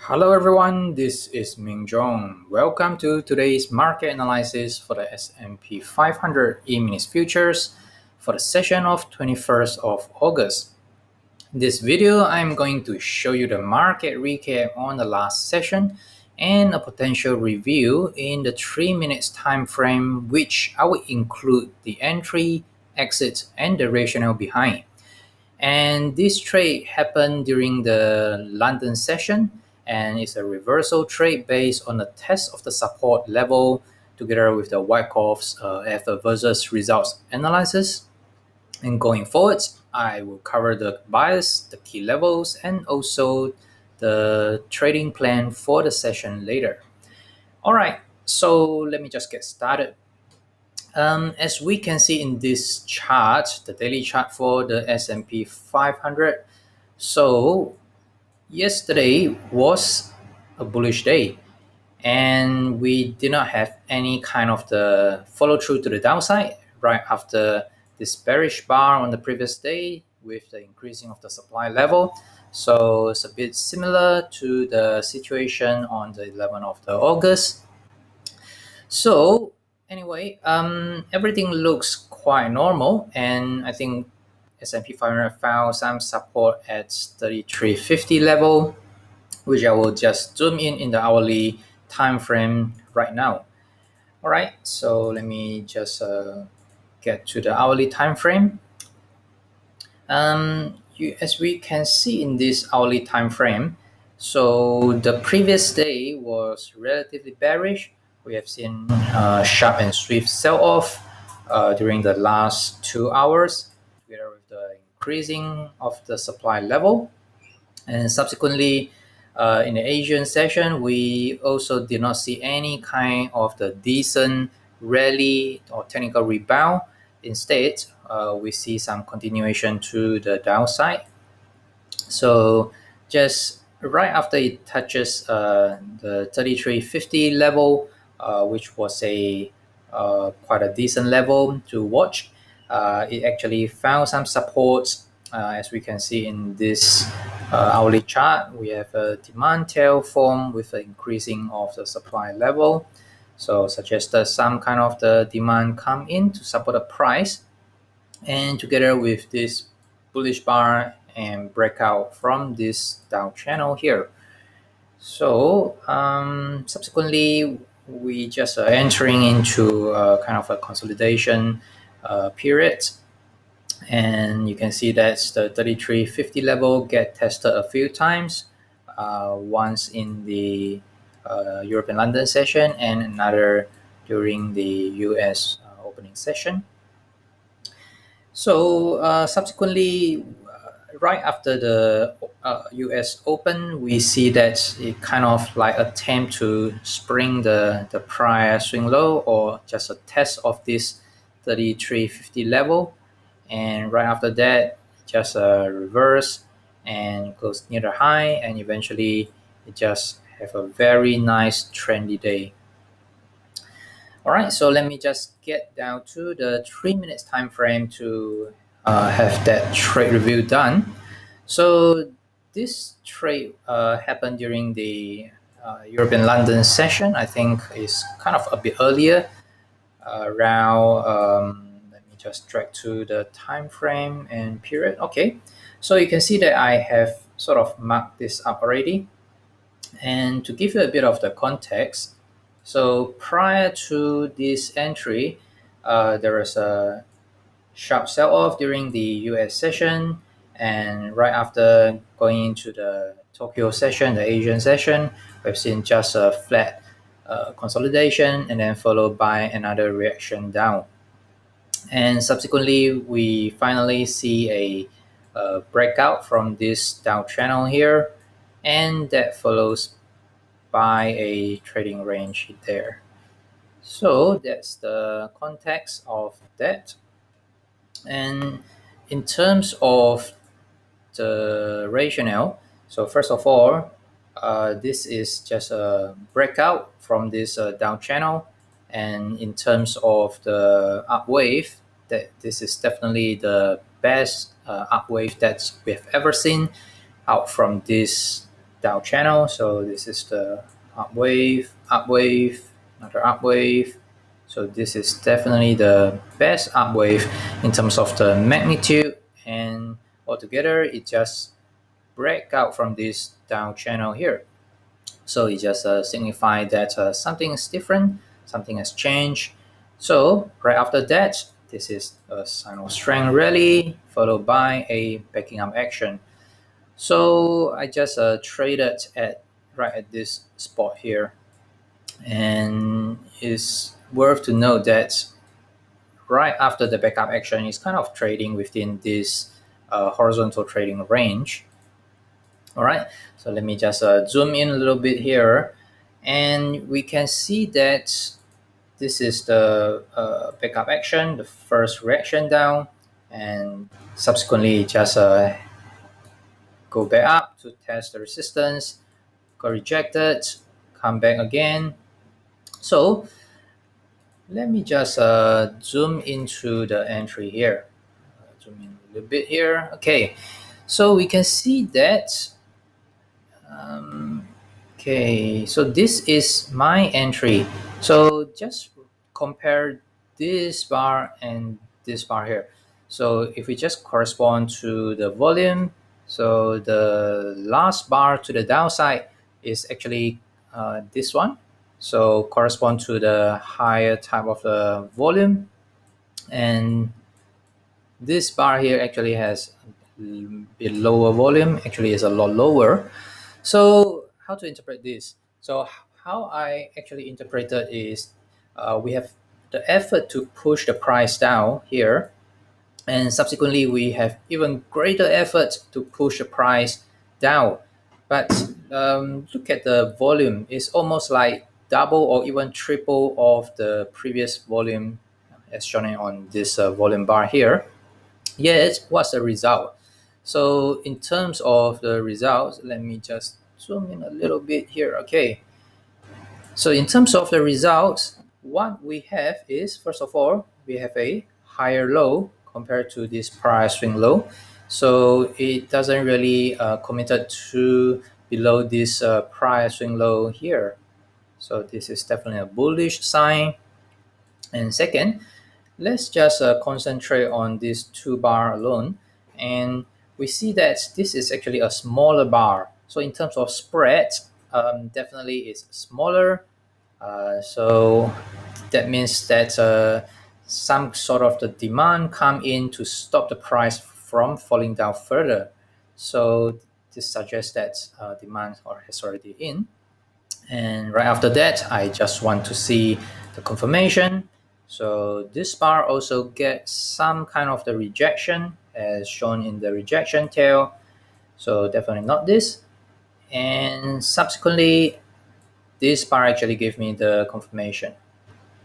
Hello everyone, this is Ming Jong. Welcome to today's market analysis for the S&P 500 E-mini futures for the session of 21st of August. In this video, I'm going to show you the market recap on the last session and a potential review in the 3 minutes time frame, which I will include the entry, exit, and the rationale behind. And this trade happened during the London session, and it's a reversal trade based on the test of the support level together with the Wyckoff's effort versus results analysis. And going forward, I will cover the bias, the key levels, and also the trading plan for the session later. All right, so let me just get started. As we can see in this chart, the daily chart for the S&P 500, so yesterday was a bullish day and we did not have any kind of the follow through to the downside right after this bearish bar on the previous day with the increasing of the supply level. So it's a bit similar to the situation on the 11th of the August. So anyway, everything looks quite normal, and I think S&P 500 found some support at 3350 level, which I will just zoom in the hourly time frame right now. All right, so let me just get to the hourly time frame. As we can see in this hourly time frame, so the previous day was relatively bearish. We have seen sharp and swift sell-off during the last 2 hours, together with the increasing of the supply level. And subsequently, in the Asian session, we also did not see any kind of the decent rally or technical rebound. Instead, we see some continuation to the downside. So just right after it touches the 3350 level, which was a quite a decent level to watch, it actually found some support. As we can see in this hourly chart, we have a demand tail form with the increasing of the supply level. So suggested some kind of the demand come in to support the price, and together with this bullish bar and breakout from this down channel here. So subsequently, we just are entering into kind of a consolidation period, and you can see that the 3350 level get tested a few times, once in the European London session and another during the US opening session. So subsequently, right after the US Open, we see that it kind of like attempt to spring the prior swing low or just a test of this 3350 level. And right after that, just a reverse and close near the high, and eventually it just have a very nice trendy day. All right, so let me just get down to the 3 minutes time frame to have that trade review done. So this trade happened during the European London session. I think it's kind of a bit earlier, around. Let me just drag to the time frame and period. Okay, so you can see that I have sort of marked this up already. And to give you a bit of the context, so prior to this entry, there was a sharp sell-off during the US session, and right after going into the Tokyo session, the Asian session, we've seen just a flat consolidation and then followed by another reaction down. And subsequently, we finally see a breakout from this down channel here, and that follows by a trading range there. So that's the context of that. And in terms of the rationale, so first of all, this is just a breakout from this down channel, and in terms of the up wave, that this is definitely the best up wave that we've ever seen out from this down channel. So this is the up wave, another up wave. So this is definitely the best up wave in terms of the magnitude, and altogether it just break out from this down channel here. So it just signifies that something is different, something has changed. So right after that, this is a sign of strength rally followed by a backing up action. So I just traded at right at this spot here, and it's worth to note that right after the backup action is kind of trading within this horizontal trading range. All right, so let me just zoom in a little bit here, and we can see that this is the backup action, the first reaction down, and subsequently just go back up to test the resistance, got rejected, come back again. So let me just zoom into the entry here. Zoom in a little bit here. Okay, so we can see that. Okay, so this is my entry. So just compare this bar and this bar here. So if we just correspond to the volume, so the last bar to the downside is actually this one. So correspond to the higher type of the volume, and this bar here actually has a bit lower volume, actually is a lot lower. So how to interpret this? So how I actually interpret it is we have the effort to push the price down here, and subsequently we have even greater effort to push the price down. But look at the volume, it's almost like double or even triple of the previous volume as shown on this volume bar here. Yet what's the result? So in terms of the results, let me just zoom in a little bit here. Okay, so in terms of the results, what we have is, first of all, we have a higher low compared to this price swing low. So it doesn't really committed to below this price swing low here. So this is definitely a bullish sign. And second, let's just concentrate on this two bar alone, and we see that this is actually a smaller bar. So in terms of spread, definitely it's smaller. So that means that some sort of the demand come in to stop the price from falling down further. So this suggests that demand has already in. And right after that, I just want to see the confirmation. So this bar also gets some kind of the rejection as shown in the rejection tail. So definitely not this. And subsequently, this bar actually gave me the confirmation.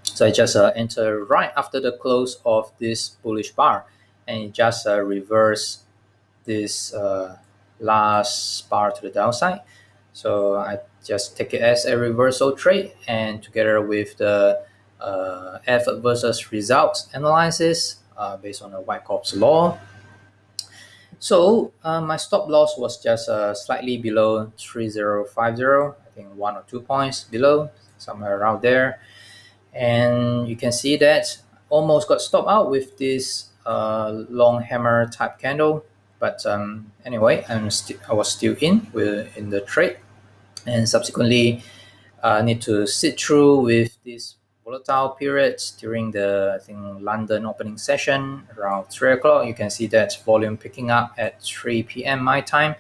So I just enter right after the close of this bullish bar, and it just reverse this last bar to the downside. So I just take it as a reversal trade, and together with the effort versus results analysis based on the Wyckoff's law. So my stop loss was just slightly below 3050, I think 1 or 2 points below, somewhere around there. And you can see that almost got stopped out with this long hammer type candle. But anyway, I was still in the trade, and subsequently need to sit through with this volatile periods during the, I think, London opening session around 3 o'clock. You can see that volume picking up at 3 p.m. my time,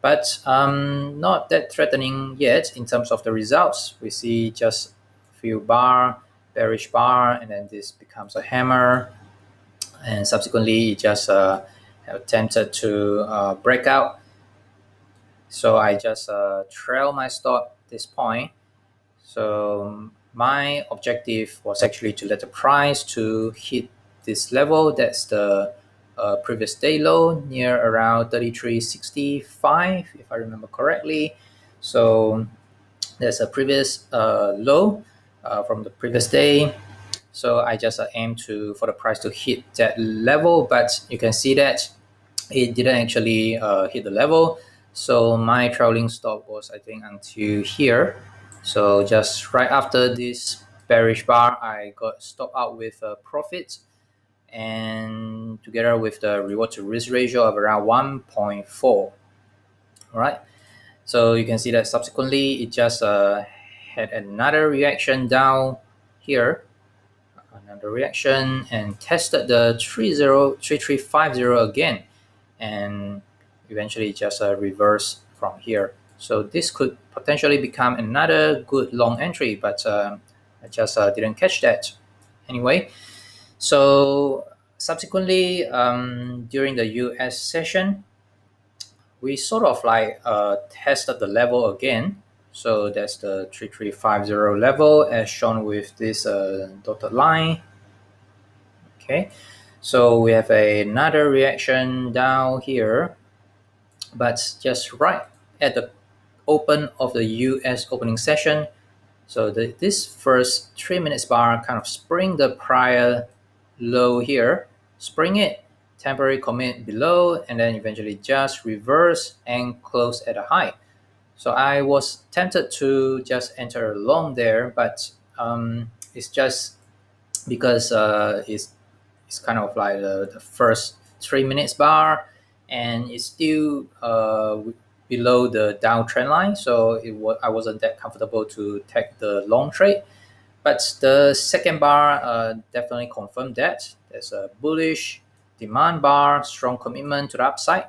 but not that threatening yet in terms of the results. We see just a few bearish bar, and then this becomes a hammer, and subsequently it just attempted to break out. So I just trail my stop at this point. So my objective was actually to let the price to hit this level. That's the previous day low near around 33.65, if I remember correctly. So there's a previous low from the previous day. So I just aim for the price to hit that level, but you can see that it didn't actually hit the level. So my trailing stop was, I think, until here. So just right after this bearish bar, I got stopped out with a profit, and together with the reward to risk ratio of around 1.4. All right. So you can see that subsequently it just had another reaction down here, another reaction, and tested the 3350 again, and eventually just reverse from here. So this could potentially become another good long entry, but I just didn't catch that. Anyway, so subsequently during the US session, we sort of like tested the level again. So that's the 3350 level as shown with this dotted line. Okay, so we have another reaction down here, but just right at the open of the US opening session. So this first 3 minutes bar kind of spring the prior low here, spring it, temporary commit below, and then eventually just reverse and close at a high. So I was tempted to just enter long there, but it's just because it's kind of like the first 3 minutes bar, and it's still below the downtrend line, so I wasn't that comfortable to take the long trade. But the second bar definitely confirmed that there's a bullish demand bar, strong commitment to the upside.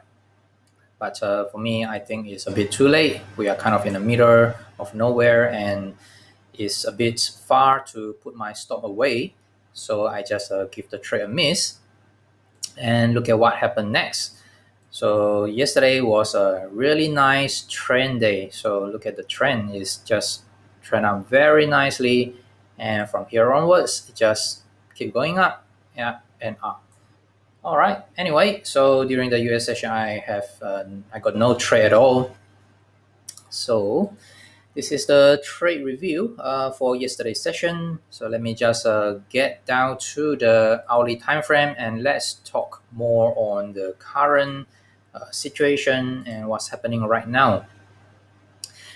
But for me, I think it's a bit too late. We are kind of in the middle of nowhere, and it's a bit far to put my stop away. So I just give the trade a miss, and look at what happened next. So yesterday was a really nice trend day. So look at the trend, is just trend up very nicely, and from here onwards it just keep going up, yeah, and up. All right. Anyway, so during the US session, I got no trade at all. So this is the trade review for yesterday's session. So let me just get down to the hourly time frame, and let's talk more on the current situation and what's happening right now.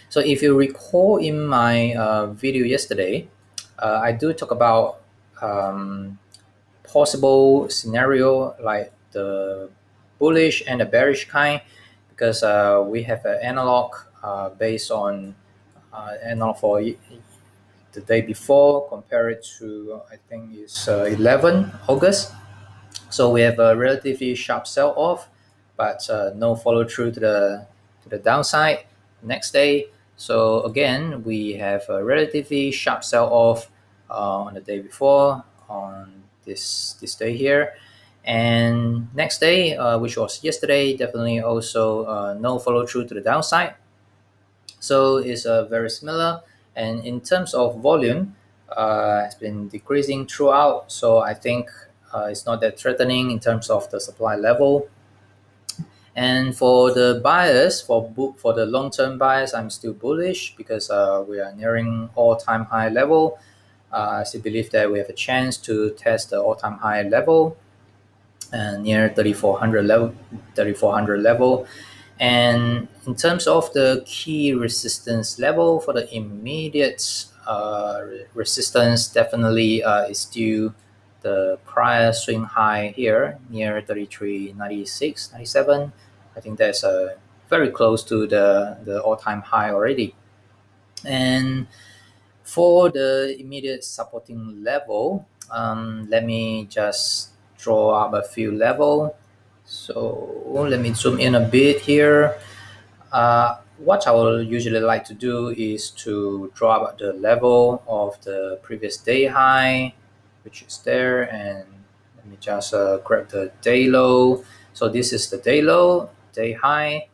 So if you recall in my video yesterday, I do talk about possible scenario like the bullish and the bearish kind, because we have an analog based on analog for the day before, compare it to, I think it's 11 August. So we have a relatively sharp sell off, but no follow through to the downside next day. So again, we have a relatively sharp sell off on the day before, on this day here, and next day, which was yesterday, definitely also no follow through to the downside. So it's very similar, and in terms of volume, has been decreasing throughout. So I think it's not that threatening in terms of the supply level. And for the buyers, for the long-term buyers, I'm still bullish because we are nearing all-time high level. I still believe that we have a chance to test the all-time high level near 3400 level. And in terms of the key resistance level, for the immediate resistance, definitely is still the prior swing high here near 33.96, 97. I think that's very close to the all-time high already. And for the immediate supporting level, let me just draw up a few level. So let me zoom in a bit here. What I will usually like to do is to draw up the level of the previous day high, which is there, and let me just grab the day low. So this is the day low, day high,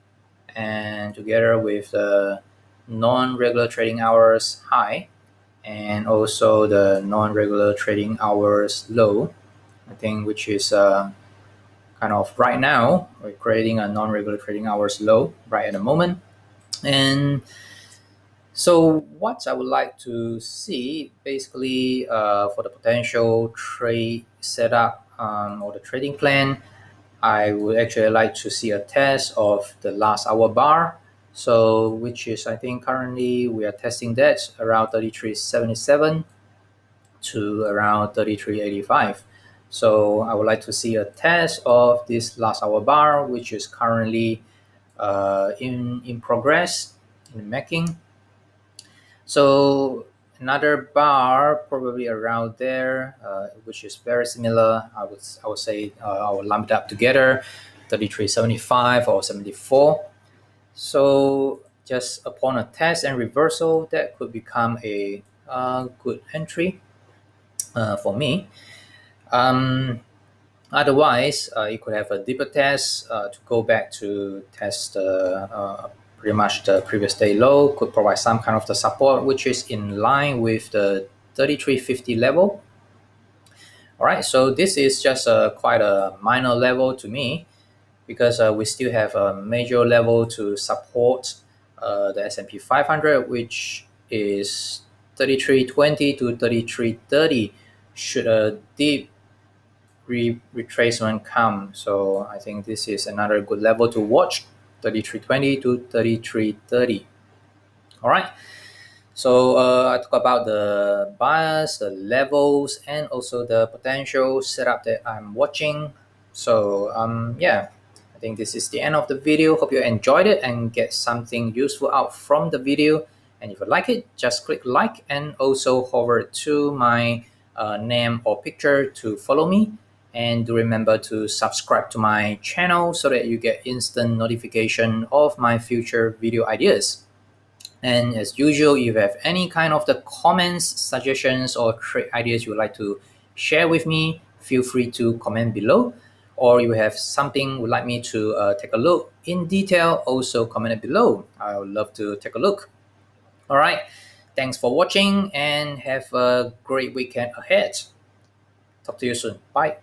and together with the non-regular trading hours high, and also the non-regular trading hours low, I think, which is kind of right now we're creating a non-regular trading hours low right at the moment. And so what I would like to see basically for the potential trade setup or the trading plan, I would actually like to see a test of the last hour bar. So which is, I think currently we are testing that around 33.77 to around 33.85. So I would like to see a test of this last hour bar, which is currently in progress, in making. So another bar probably around there, which is very similar. I would say I would lump it up together, 33.75 or 74. So just upon a test and reversal, that could become a good entry for me. Um, Otherwise, you could have a deeper test to go back to test pretty much the previous day low, could provide some kind of the support, which is in line with the 33.50 level. All right, so this is just quite a minor level to me because we still have a major level to support the S&P 500, which is 33.20 to 33.30. Should a deep retracement come. So I think this is another good level to watch, 33.20 to 33.30. All right. So I talk about the bias, the levels, and also the potential setup that I'm watching. So yeah, I think this is the end of the video. Hope you enjoyed it and get something useful out from the video. And if you like it, just click like and also hover to my name or picture to follow me. And do remember to subscribe to my channel so that you get instant notification of my future video ideas. And as usual, if you have any kind of the comments, suggestions, or trade ideas you would like to share with me, feel free to comment below. Or you have something you would like me to take a look in detail, also comment it below. I would love to take a look. All right. Thanks for watching and have a great weekend ahead. Talk to you soon. Bye.